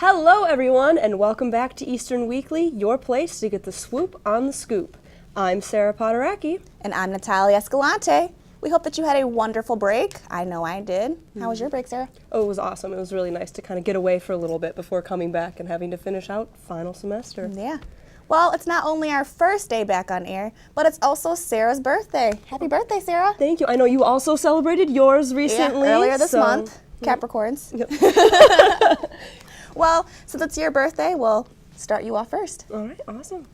Hello everyone and welcome back to Eastern Weekly, your place to get the swoop on the scoop. I'm Sarah Potoracki. And I'm Natalia Escalante. We hope that you had a wonderful break. I know I did. How was your break, Sarah? Oh, it was awesome. It was really nice to kind of get away for a little bit before coming back and having to finish out final semester. Yeah. Well, it's not only our first day back on air, but it's also Sarah's birthday. Happy birthday, Sarah. Thank you. I know you also celebrated yours recently. Yeah, earlier this month. Capricorns. Yep. Well, since it's your birthday, we'll start you off first. All right, awesome.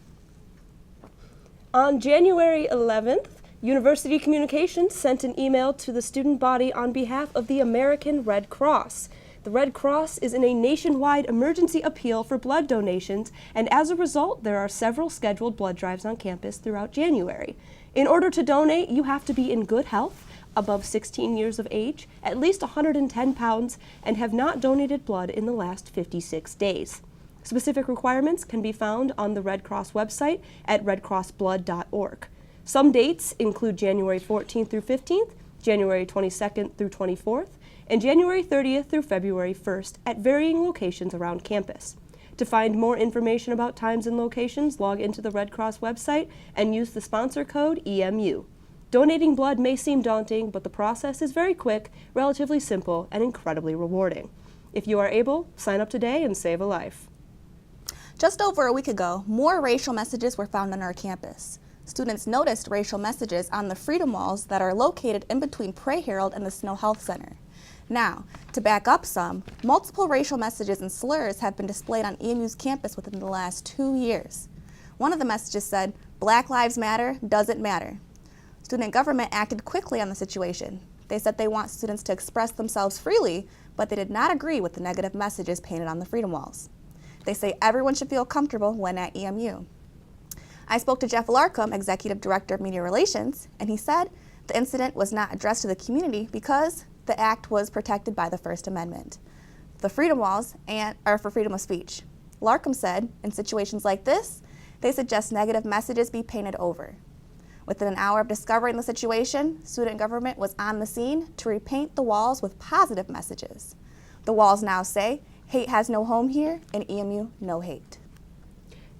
On January 11th, University Communications sent an email to the student body on behalf of the American Red Cross. The Red Cross is in a nationwide emergency appeal for blood donations, and as a result, there are several scheduled blood drives on campus throughout January. In order to donate, you have to be in good health, above 16 years of age, at least 110 pounds, and have not donated blood in the last 56 days. Specific requirements can be found on the Red Cross website at redcrossblood.org. Some dates include January 14th through 15th, January 22nd through 24th, and January 30th through February 1st at varying locations around campus. To find more information about times and locations, log into the Red Cross website and use the sponsor code EMU. Donating blood may seem daunting, but the process is very quick, relatively simple, and incredibly rewarding. If you are able, sign up today and save a life. Just over a week ago, more racial messages were found on our campus. Students noticed racial messages on the freedom walls that are located in between Pray Herald and the Snow Health Center. Now, to back up some, multiple racial messages and slurs have been displayed on EMU's campus within the last 2 years. One of the messages said, "Black Lives Matter doesn't matter." Student government acted quickly on the situation. They said they want students to express themselves freely, but they did not agree with the negative messages painted on the freedom walls. They say everyone should feel comfortable when at EMU. I spoke to Jeff Larkham, Executive Director of Media Relations, and he said the incident was not addressed to the community because the act was protected by the First Amendment. The freedom walls are for freedom of speech. Larkham said, in situations like this, they suggest negative messages be painted over. Within an hour of discovering the situation, student government was on the scene to repaint the walls with positive messages. The walls now say, "Hate has no home here," and EMU, no hate.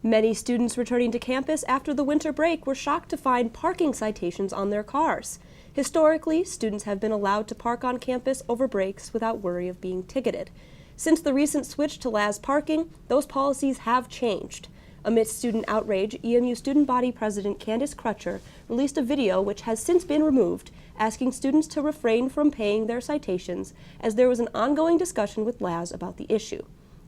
Many students returning to campus after the winter break were shocked to find parking citations on their cars. Historically, students have been allowed to park on campus over breaks without worry of being ticketed. Since the recent switch to LAS parking, those policies have changed. Amidst student outrage, EMU Student Body President Candace Crutcher released a video which has since been removed, asking students to refrain from paying their citations as there was an ongoing discussion with LAS about the issue.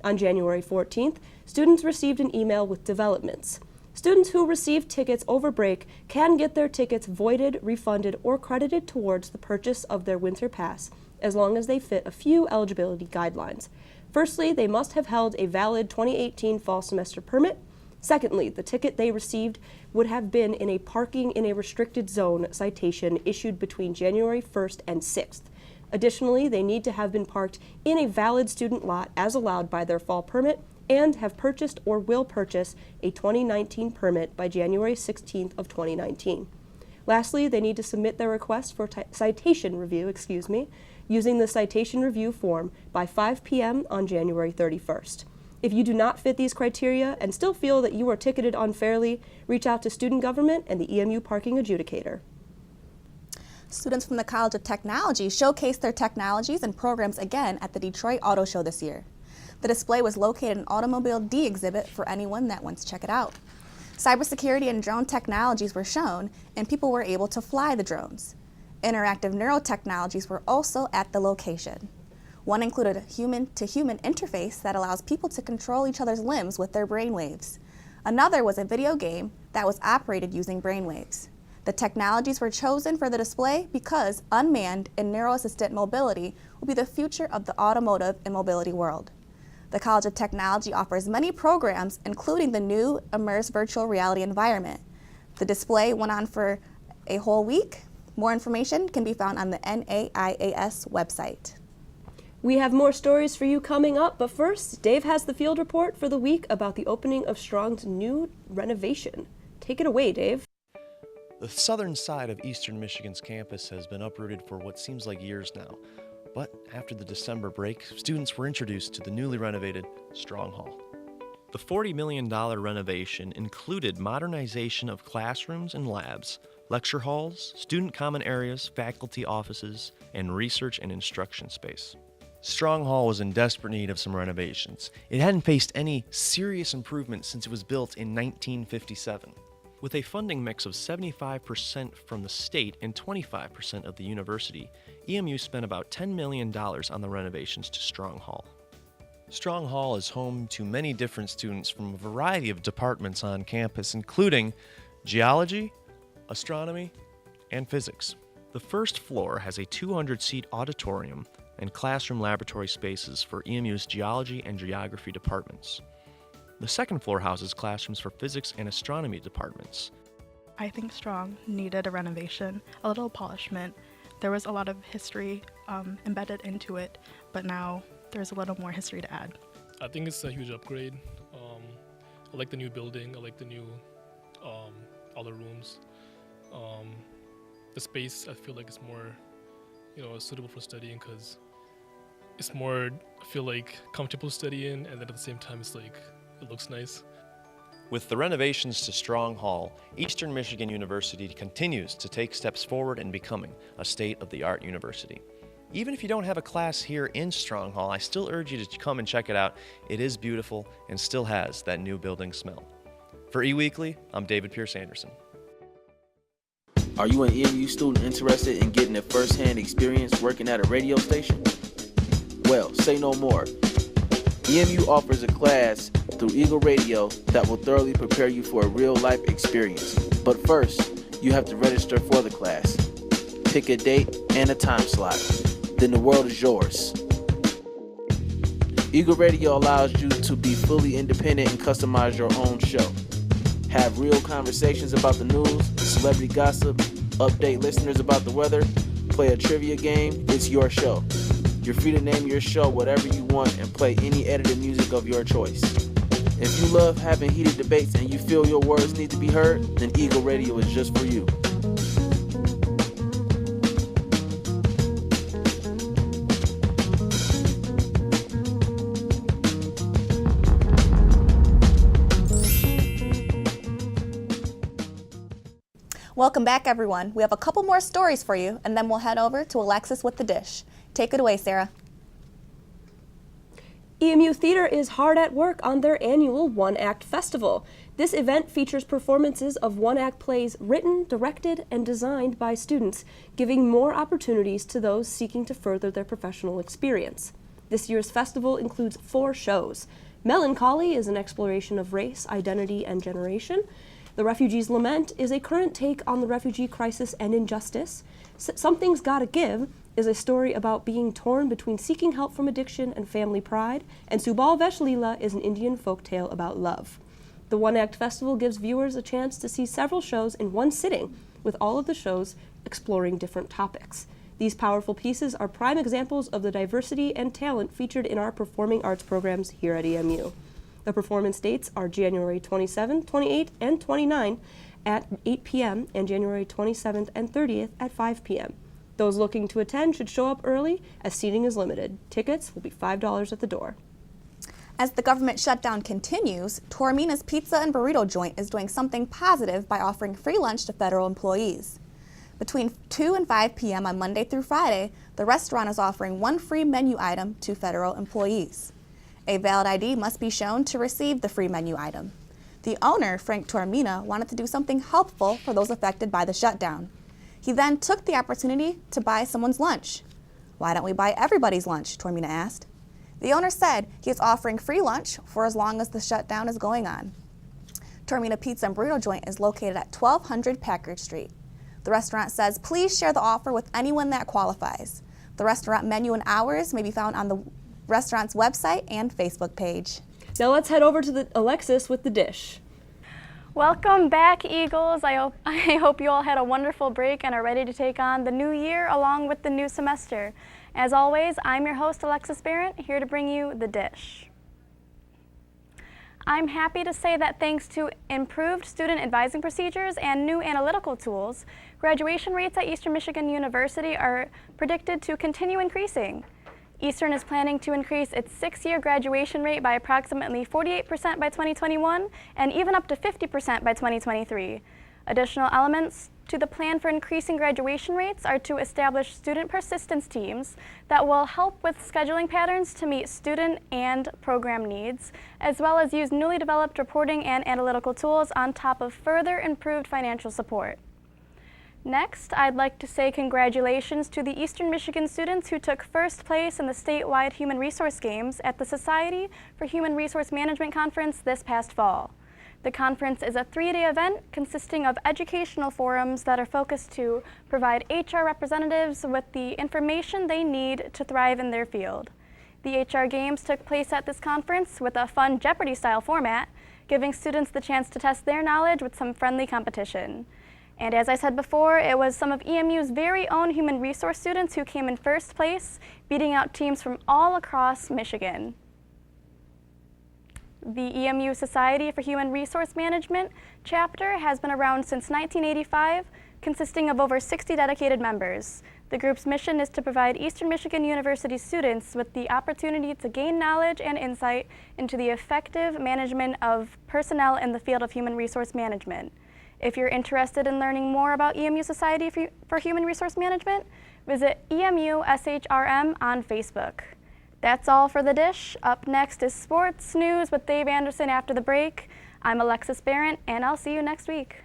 On January 14th, students received an email with developments. Students who receive tickets over break can get their tickets voided, refunded, or credited towards the purchase of their winter pass as long as they fit a few eligibility guidelines. Firstly, they must have held a valid 2018 fall semester permit. Secondly, the ticket they received would have been in a parking in a restricted zone citation issued between January 1st and 6th. Additionally, they need to have been parked in a valid student lot as allowed by their fall permit and have purchased or will purchase a 2019 permit by January 16th of 2019. Lastly, they need to submit their request for citation review, using the citation review form by 5 p.m. on January 31st. If you do not fit these criteria and still feel that you are ticketed unfairly, reach out to student government and the EMU parking adjudicator. Students from the College of Technology showcased their technologies and programs again at the Detroit Auto Show this year. The display was located in Automobile D exhibit for anyone that wants to check it out. Cybersecurity and drone technologies were shown, and people were able to fly the drones. Interactive neurotechnologies were also at the location. One included a human-to-human interface that allows people to control each other's limbs with their brainwaves. Another was a video game that was operated using brainwaves. The technologies were chosen for the display because unmanned and neuro-assisted mobility will be the future of the automotive and mobility world. The College of Technology offers many programs, including the new Immersive Virtual Reality environment. The display went on for a whole week. More information can be found on the NAIAS website. We have more stories for you coming up, but first, Dave has the field report for the week about the opening of Strong's new renovation. Take it away, Dave. The southern side of Eastern Michigan's campus has been uprooted for what seems like years now. But after the December break, students were introduced to the newly renovated Strong Hall. The $40 million renovation included modernization of classrooms and labs, lecture halls, student common areas, faculty offices, and research and instruction space. Strong Hall was in desperate need of some renovations. It hadn't faced any serious improvement since it was built in 1957. With a funding mix of 75% from the state and 25% of the university, EMU spent about $10 million on the renovations to Strong Hall. Strong Hall is home to many different students from a variety of departments on campus, including geology, astronomy, and physics. The first floor has a 200-seat auditorium and classroom laboratory spaces for EMU's geology and geography departments. The second floor houses classrooms for physics and astronomy departments. I think Strong needed a renovation, a little polishment. There was a lot of history embedded into it, but now there's a little more history to add. I think it's a huge upgrade. I like the new building. I like the new, all the rooms. The space, I feel like it's more, suitable for studying because it's more, I feel like, comfortable studying, and then at the same time, it's like, it looks nice. With the renovations to Strong Hall, Eastern Michigan University continues to take steps forward in becoming a state-of-the-art university. Even if you don't have a class here in Strong Hall, I still urge you to come and check it out. It is beautiful and still has that new building smell. For eWeekly, I'm David Pierce Anderson. Are you an EMU student interested in getting a first-hand experience working at a radio station? Well, say no more. EMU offers a class through Eagle Radio that will thoroughly prepare you for a real-life experience. But first, you have to register for the class. Pick a date and a time slot. Then the world is yours. Eagle Radio allows you to be fully independent and customize your own show. Have real conversations about the news, celebrity gossip, update listeners about the weather, play a trivia game. It's your show. You're free to name your show whatever you want and play any edited music of your choice. If you love having heated debates and you feel your words need to be heard, then Eagle Radio is just for you. Welcome back, everyone. We have a couple more stories for you, and then we'll head over to Alexis with the dish. Take it away, Sarah. EMU Theater is hard at work on their annual one-act festival. This event features performances of one-act plays written, directed, and designed by students, giving more opportunities to those seeking to further their professional experience. This year's festival includes 4 shows. Melancholy is an exploration of race, identity, and generation. The Refugee's Lament is a current take on the refugee crisis and injustice. Something's Gotta Give is a story about being torn between seeking help from addiction and family pride, and Subal Vesh Leela is an Indian folktale about love. The one-act festival gives viewers a chance to see several shows in one sitting, with all of the shows exploring different topics. These powerful pieces are prime examples of the diversity and talent featured in our performing arts programs here at EMU. The performance dates are January 27, 28, and 29 at 8 p.m. and January 27th and 30th at 5 p.m. Those looking to attend should show up early, as seating is limited. Tickets will be $5 at the door. As the government shutdown continues, Tormina's Pizza and Burrito Joint is doing something positive by offering free lunch to federal employees. Between 2 and 5 p.m. on Monday through Friday, the restaurant is offering 1 free menu item to federal employees. A valid ID must be shown to receive the free menu item. The owner, Frank Tormina, wanted to do something helpful for those affected by the shutdown. He then took the opportunity to buy someone's lunch. Why don't we buy everybody's lunch? Tormina asked. The owner said he is offering free lunch for as long as the shutdown is going on. Tormina Pizza and Burrito Joint is located at 1200 Packard Street. The restaurant says, please share the offer with anyone that qualifies. The restaurant menu and hours may be found on the restaurant's website and Facebook page. Now let's head over to Alexis with the dish. Welcome back, Eagles. I hope you all had a wonderful break and are ready to take on the new year along with the new semester. As always, I'm your host, Alexis Barrett, here to bring you the dish. I'm happy to say that thanks to improved student advising procedures and new analytical tools, Graduation rates at Eastern Michigan University are predicted to continue increasing. Eastern is planning to increase its 6-year graduation rate by approximately 48% by 2021 and even up to 50% by 2023. Additional elements to the plan for increasing graduation rates are to establish student persistence teams that will help with scheduling patterns to meet student and program needs, as well as use newly developed reporting and analytical tools on top of further improved financial support. Next, I'd like to say congratulations to the Eastern Michigan students who took first place in the statewide Human Resource Games at the Society for Human Resource Management Conference this past fall. The conference is a 3-day event consisting of educational forums that are focused to provide HR representatives with the information they need to thrive in their field. The HR Games took place at this conference with a fun Jeopardy-style format, giving students the chance to test their knowledge with some friendly competition. And as I said before, it was some of EMU's very own human resource students who came in first place, beating out teams from all across Michigan. The EMU Society for Human Resource Management chapter has been around since 1985, consisting of over 60 dedicated members. The group's mission is to provide Eastern Michigan University students with the opportunity to gain knowledge and insight into the effective management of personnel in the field of human resource management. If you're interested in learning more about EMU Society for Human Resource Management, visit EMU SHRM on Facebook. That's all for The Dish. Up next is Sports News with Dave Anderson after the break. I'm Alexis Barrett, and I'll see you next week.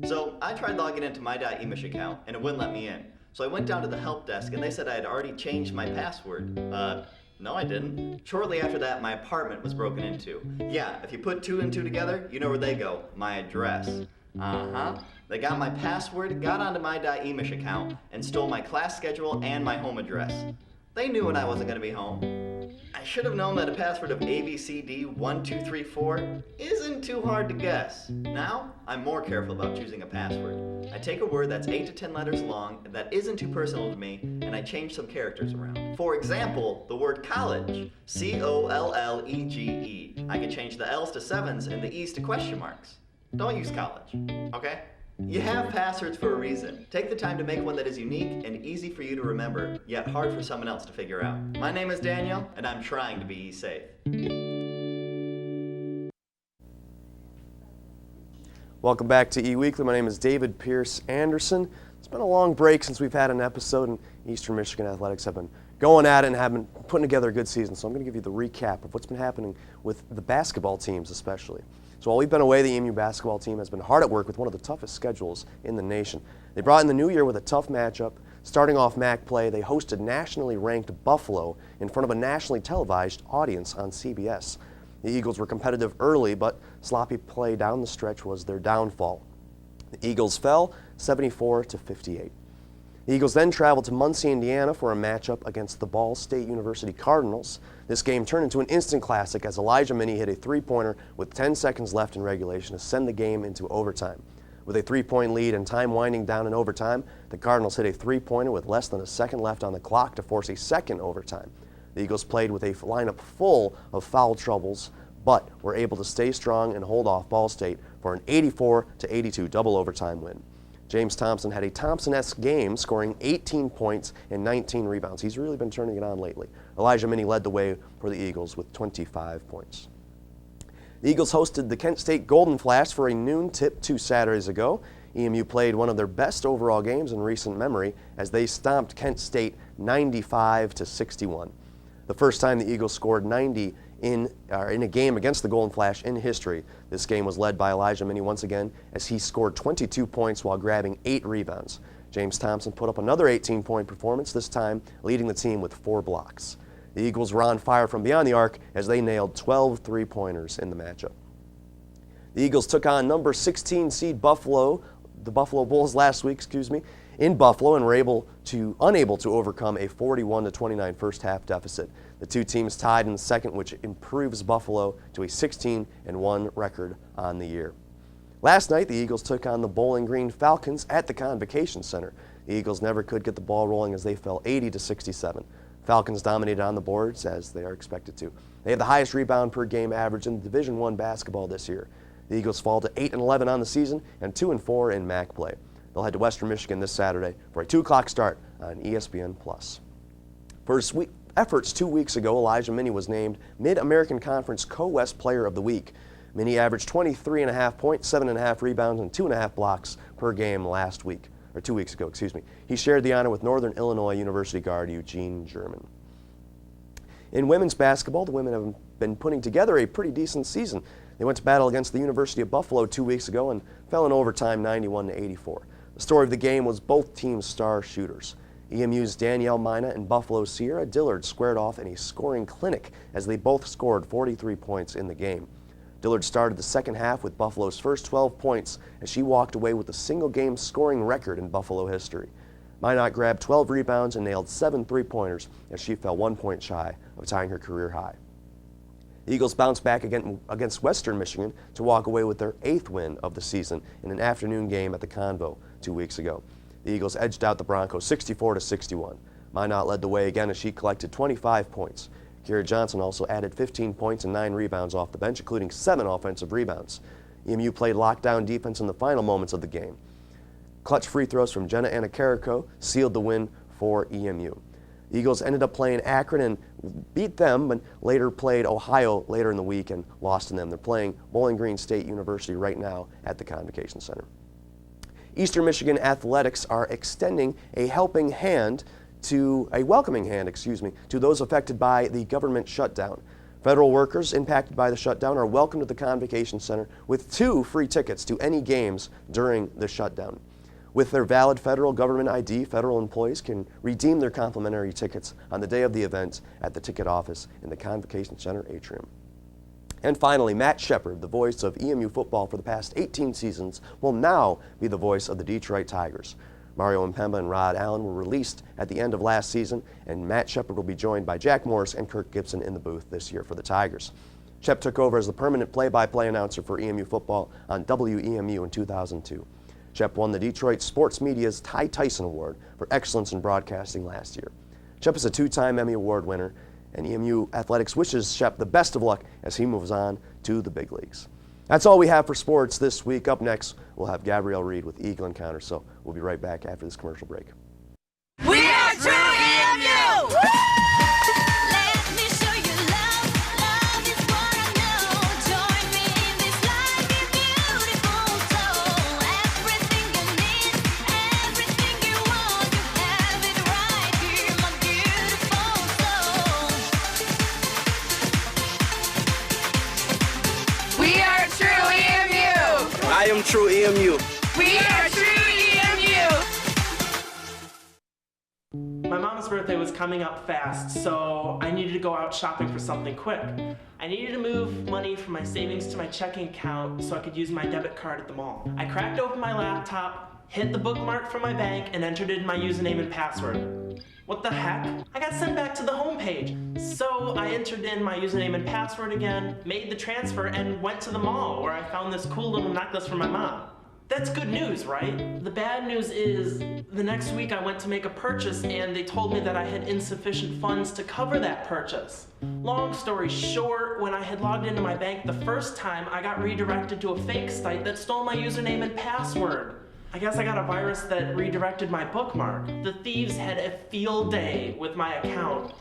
So I tried logging into my .emish account and it wouldn't let me in. So I went down to the help desk and they said I had already changed my password. No I didn't. Shortly after that, my apartment was broken into. Yeah, if you put 2 and 2 together, you know where they go. My address. They got my password, got onto my .emish account, and stole my class schedule and my home address. They knew when I wasn't gonna be home. I should have known that a password of ABCD1234 isn't too hard to guess. Now, I'm more careful about choosing a password. I take a word that's 8 to 10 letters long that isn't too personal to me, and I change some characters around. For example, the word college, C-O-L-L-E-G-E. I can change the L's to 7s and the E's to question marks. Don't use college, okay? You have passwords for a reason. Take the time to make one that is unique and easy for you to remember, yet hard for someone else to figure out. My name is Daniel, and I'm trying to be safe. Welcome back to eWeekly. My name is David Pierce Anderson. It's been a long break since we've had an episode, and Eastern Michigan Athletics have been going at it and have been putting together a good season. So I'm going to give you the recap of what's been happening with the basketball teams especially. So while we've been away, the EMU basketball team has been hard at work with one of the toughest schedules in the nation. They brought in the new year with a tough matchup, Starting off MAC play, they hosted nationally ranked Buffalo in front of a nationally televised audience on CBS. The Eagles were competitive early, but sloppy play down the stretch was their downfall. The Eagles fell 74-58. The Eagles then traveled to Muncie, Indiana for a matchup against the Ball State University Cardinals. This game turned into an instant classic as Elijah Minnie hit a three-pointer with 10 seconds left in regulation to send the game into overtime. With a three-point lead and time winding down in overtime, the Cardinals hit a three-pointer with less than a second left on the clock to force a second overtime. The Eagles played with a lineup full of foul troubles, but were able to stay strong and hold off Ball State for an 84-82 double overtime win. James Thompson had a Thompson-esque game, scoring 18 points and 19 rebounds. He's really been turning it on lately. Elijah Minnie led the way for the Eagles with 25 points. The Eagles hosted the Kent State Golden Flash for a noon tip 2 Saturdays ago. EMU played one of their best overall games in recent memory as they stomped Kent State 95-61. The first time the Eagles scored 90 in a game against the Golden Flash in history. This game was led by Elijah Minnie once again as he scored 22 points while grabbing 8 rebounds. James Thompson put up another 18-point performance, this time leading the team with 4 blocks. The Eagles were on fire from beyond the arc as they nailed 12 three-pointers in the matchup. The Eagles took on number 16 seed Buffalo, the Buffalo Bulls last week, in Buffalo, and were unable to overcome a 41-29 first half deficit. The two teams tied in the second, which improves Buffalo to a 16-1 record on the year. Last night, the Eagles took on the Bowling Green Falcons at the Convocation Center. The Eagles never could get the ball rolling as they fell 80-67. Falcons dominated on the boards as they are expected to. They have the highest rebound per game average in Division I basketball this year. The Eagles fall to 8-11 on the season and 2-4 in MAC play. They'll head to Western Michigan this Saturday for a 2 o'clock start on ESPN+. For his efforts 2 weeks ago, Elijah Minnie was named Mid-American Conference Co-West Player of the Week. Minnie averaged 23.5 points, 7.5 rebounds, and 2.5 blocks per game 2 weeks ago. He shared the honor with Northern Illinois University guard Eugene German. In women's basketball, the women have been putting together a pretty decent season. They went to battle against the University of Buffalo 2 weeks ago and fell in overtime 91-84. The story of the game was both teams' star shooters. EMU's Danielle Mina and Buffalo's Sierra Dillard squared off in a scoring clinic as they both scored 43 points in the game. Dillard started the second half with Buffalo's first 12 points as she walked away with a single-game scoring record in Buffalo history. Minot grabbed 12 rebounds and nailed 7 three-pointers as she fell 1 point shy of tying her career high. The Eagles bounced back against Western Michigan to walk away with their 8th win of the season in an afternoon game at the Convo 2 weeks ago. The Eagles edged out the Broncos 64-61. Minot led the way again as she collected 25 points. Kira Johnson also added 15 points and 9 rebounds off the bench, including 7 offensive rebounds. EMU played lockdown defense in the final moments of the game. Clutch free throws from Jenna Anacarrico sealed the win for EMU. The Eagles ended up playing Akron and beat them, but later played Ohio later in the week and lost to them. They're playing Bowling Green State University right now at the Convocation Center. Eastern Michigan Athletics are extending a welcoming hand to those affected by the government shutdown. Federal workers impacted by the shutdown are welcome to the Convocation Center with 2 free tickets to any games during the shutdown. With their valid federal government ID, federal employees can redeem their complimentary tickets on the day of the event at the ticket office in the Convocation Center atrium. And finally, Matt Shepard, the voice of EMU football for the past 18 seasons, will now be the voice of the Detroit Tigers. Mario Mpemba and Rod Allen were released at the end of last season, and Matt Shepard will be joined by Jack Morris and Kirk Gibson in the booth this year for the Tigers. Shep took over as the permanent play-by-play announcer for EMU football on WEMU in 2002. Shep won the Detroit Sports Media's Ty Tyson Award for excellence in broadcasting last year. Shep is a 2-time Emmy Award winner, and EMU Athletics wishes Shep the best of luck as he moves on to the big leagues. That's all we have for sports this week. Up next, we'll have Gabrielle Reed with Eagle Encounter, so we'll be right back after this commercial break. We are True EMU! Let me show you love. Love is what I know. Join me in this life, you're beautiful soul. Everything you need, everything you want, you have it right here, my beautiful soul. We are True EMU! I am True EMU. We are True My mom's birthday was coming up fast, so I needed to go out shopping for something quick. I needed to move money from my savings to my checking account so I could use my debit card at the mall. I cracked open my laptop, hit the bookmark from my bank, and entered in my username and password. What the heck? I got sent back to the home page. So I entered in my username and password again, made the transfer, and went to the mall where I found this cool little necklace for my mom. That's good news, right? The bad news is, the next week I went to make a purchase and they told me that I had insufficient funds to cover that purchase. Long story short, when I had logged into my bank the first time, I got redirected to a fake site that stole my username and password. I guess I got a virus that redirected my bookmark. The thieves had a field day with my account.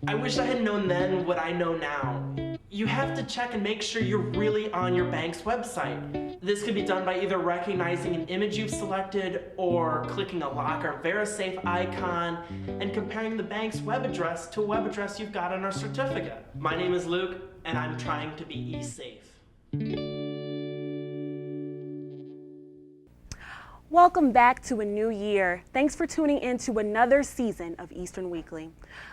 I wish I had known then what I know now. You have to check and make sure you're really on your bank's website. This can be done by either recognizing an image you've selected or clicking a lock or VeriSafe icon and comparing the bank's web address to a web address you've got on our certificate. My name is Luke, and I'm trying to be e-safe. Welcome back to a new year. Thanks for tuning in to another season of Eastern Weekly.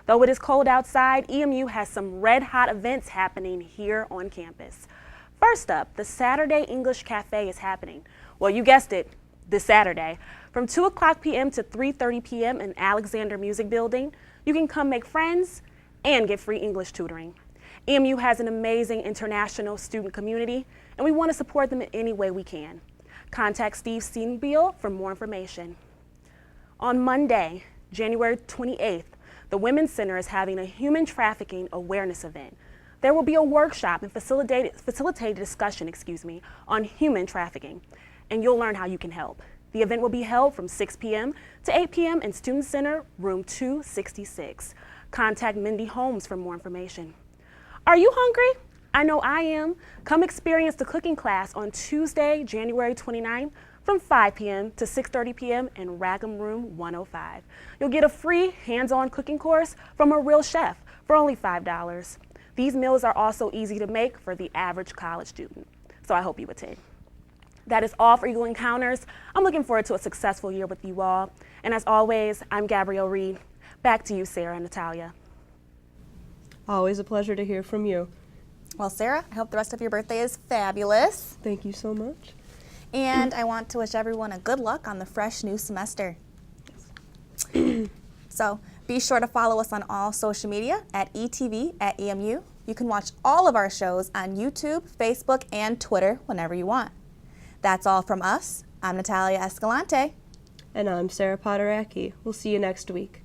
Though it is cold outside, EMU has some red-hot events happening here on campus. First up, the Saturday English Cafe is happening. Well, you guessed it, this Saturday. From 2 o'clock p.m. to 3:30 p.m. in Alexander Music Building, you can come make friends and get free English tutoring. EMU has an amazing international student community, and we want to support them in any way we can. Contact Steve Steenbiel for more information. On Monday, January 28th, the Women's Center is having a human trafficking awareness event. There will be a workshop and facilitated discussion, on human trafficking, and you'll learn how you can help. The event will be held from 6 p.m. to 8 p.m. in Student Center, room 266. Contact Mindy Holmes for more information. Are you hungry? I know I am. Come experience the cooking class on Tuesday, January 29th from 5 p.m. to 6:30 p.m. in Rackham Room 105. You'll get a free hands-on cooking course from a real chef for only $5. These meals are also easy to make for the average college student, so I hope you attend. That is all for Eagle Encounters. I'm looking forward to a successful year with you all. And as always, I'm Gabrielle Reed. Back to you, Sarah and Natalia. Always a pleasure to hear from you. Well, Sarah, I hope the rest of your birthday is fabulous. Thank you so much. And I want to wish everyone a good luck on the fresh new semester. So be sure to follow us on all social media at ETV@EMU. You can watch all of our shows on YouTube, Facebook, and Twitter whenever you want. That's all from us. I'm Natalia Escalante. And I'm Sarah Poderacki. We'll see you next week.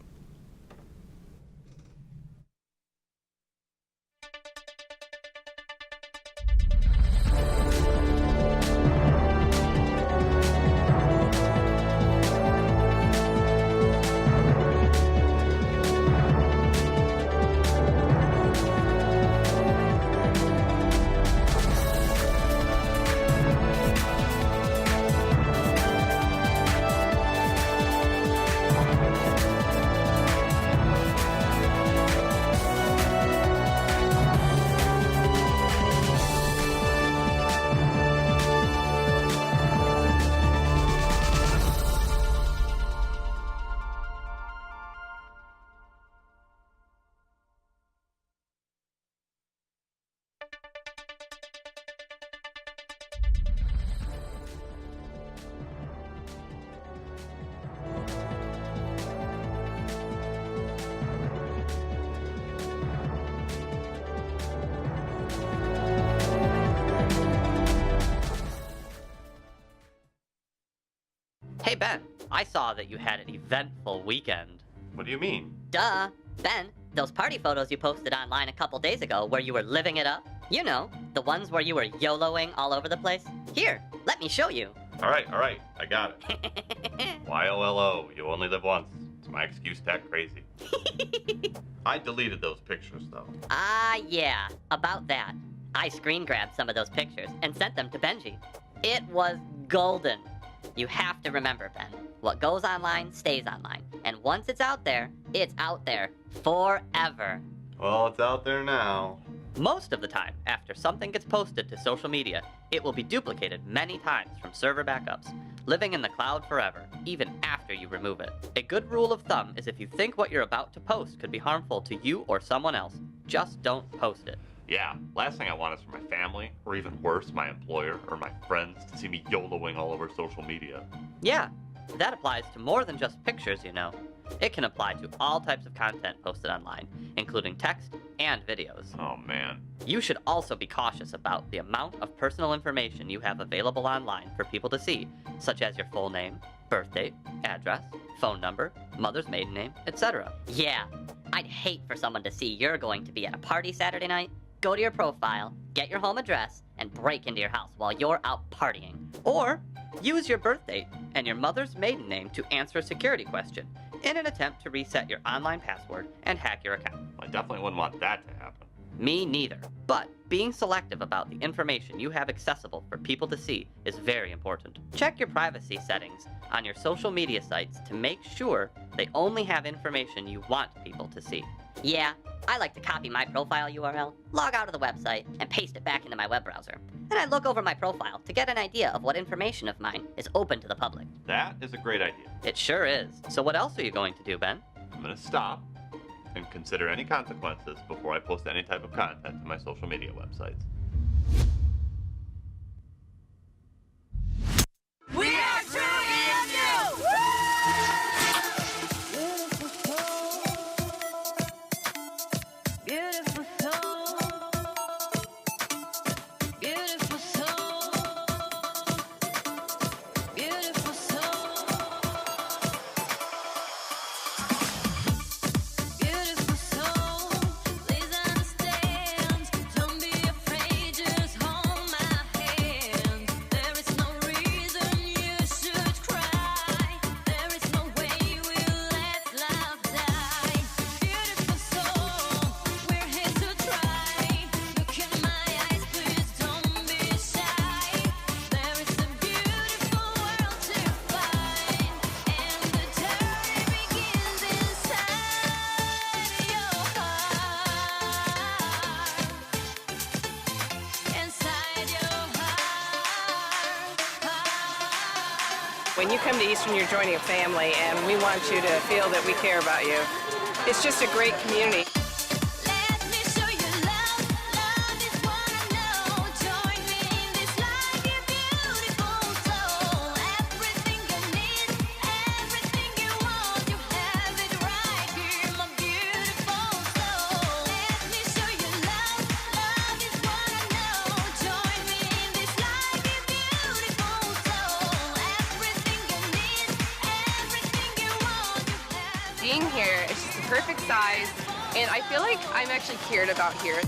Hey Ben, I saw that you had an eventful weekend. What do you mean? Duh. Ben, those party photos you posted online a couple days ago where you were living it up, you know, the ones where you were YOLOing all over the place. Here, let me show you. All right, I got it. YOLO, you only live once. It's my excuse to act crazy. I deleted those pictures though. Ah, yeah, about that. I screen grabbed some of those pictures and sent them to Benji. It was golden. You have to remember, Ben, what goes online stays online. And once it's out there forever. Well, it's out there now. Most of the time, after something gets posted to social media, it will be duplicated many times from server backups, living in the cloud forever, even after you remove it. A good rule of thumb is if you think what you're about to post could be harmful to you or someone else, just don't post it. Yeah, last thing I want is for my family, or even worse, my employer or my friends to see me YOLOing all over social media. Yeah, that applies to more than just pictures, you know. It can apply to all types of content posted online, including text and videos. Oh man. You should also be cautious about the amount of personal information you have available online for people to see, such as your full name, birth date, address, phone number, mother's maiden name, etc. Yeah, I'd hate for someone to see you're going to be at a party Saturday night, go to your profile, get your home address, and break into your house while you're out partying. Or use your birth date and your mother's maiden name to answer a security question in an attempt to reset your online password and hack your account. I definitely wouldn't want that to happen. Me neither. But being selective about the information you have accessible for people to see is very important. Check your privacy settings on your social media sites to make sure they only have information you want people to see. Yeah, I like to copy my profile URL, log out of the website, and paste it back into my web browser. Then I look over my profile to get an idea of what information of mine is open to the public. That is a great idea. It sure is. So what else are you going to do, Ben? I'm gonna stop and consider any consequences before I post any type of content to my social media websites. We are True EMU! Beautiful soul. Beautiful soul. Beautiful soul. Beautiful soul. Please understand. Don't be afraid, just hold my hand. There is no reason you should cry. There is no way we'll let love die. Beautiful soul, we're here to try. Look in my eyes, please don't be shy. There is a beautiful world to find, and the journey begins inside your heart. Inside your heart. When you come to Eastern, you're joining a family, and we want you to feel that we care about you. It's just a great community. Let me show you love. Love is what I know. Join me in this life, you beautiful soul. Everything you need, everything you want, you have it right here, my beautiful soul. Let me show you love. Love is what I know. Join me in this life, you beautiful soul. Everything you need, everything you want, you have it. Being here is just the perfect size, and I feel like I'm actually cared about here.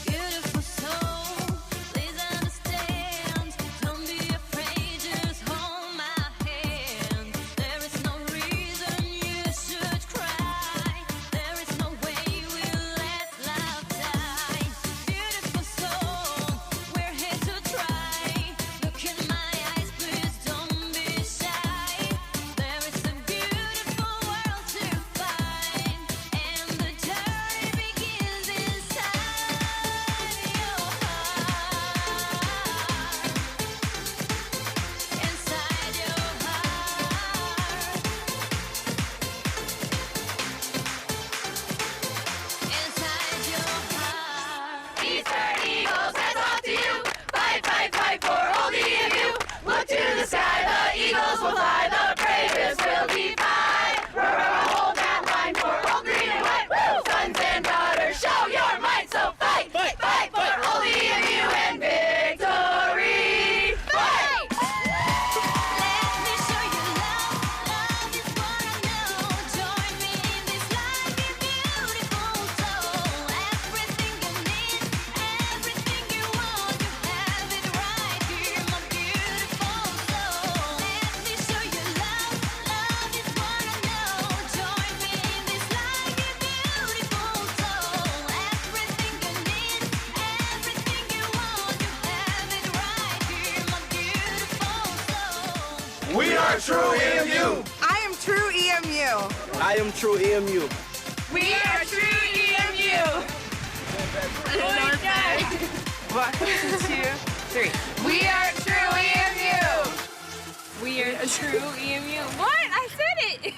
Beautiful soul, please understand. Don't be afraid, just hold my hand. There is no reason you should cry. There is no way we'll let love die. Beautiful soul, we're here to try. Look in my eyes, please don't be shy. There is a beautiful world to find, and the journey begins inside your heart. Inside your heart. Inside your heart. Eastern Eagles, hats off to you. Fight, fight, fight for all the EMU. Look to the sky, the Eagles will fly. The bravest will defy. Forever hold that line for all green and white. Woo! Sons and daughters, show your might. So fight, fight, fight for all the EMU and victory. Fight! Let me show you love. Love is what I know. Join me in this life, you beautiful soul. Everything you need, everything you want, you have it right here, my beautiful soul. Let me show you love. Love is what I know. Join me in this life, you beautiful soul. Everything you need, everything you want, you have it right here, my beautiful soul. We are True EMU. I am True EMU. I am True EMU. We are True EMU. 1, 2, 3. We are true EMU. We are true EMU. What? I said it.